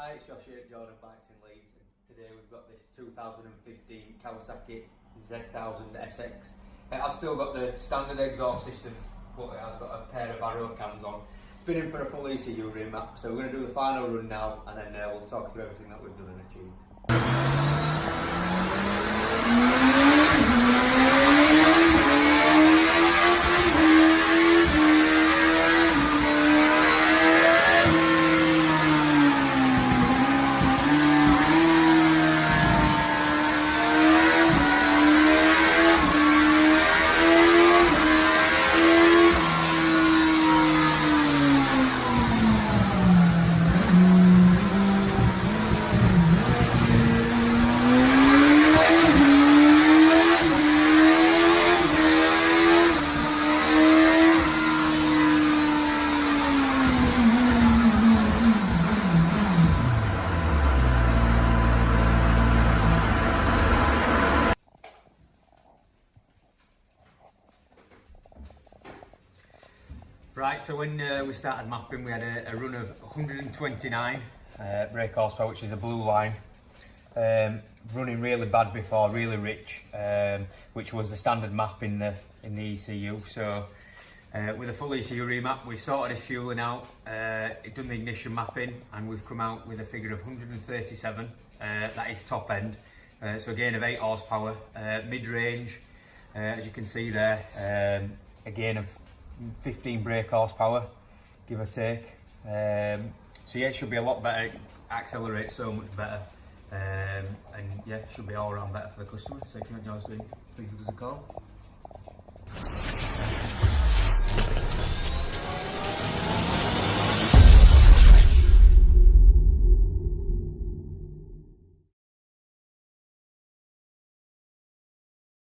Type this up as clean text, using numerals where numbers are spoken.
Hi, it's Josh here at Jordanbikes in Leeds, and today we've got this 2015 Kawasaki Z1000SX. It has still got the standard exhaust system, but it has got a pair of arrow cams on. It's been in for a full ECU remap, so we're going to do the final run now, and then we'll talk through everything that we've done and achieved. Right, so when we started mapping, we had a run of 129 brake horsepower, which is a blue line. Running really bad before, really rich, which was the standard map in the ECU. So with a full ECU remap, we've sorted his fueling out, done the ignition mapping, and we've come out with a figure of 137. That is top end. So again of 8 horsepower, mid-range, as you can see there. Again of 15 brake horsepower, give or take. So yeah, it should be a lot better. It accelerates so much better, and yeah, it should be all around better for the customer. So if you want yours, please give us a call.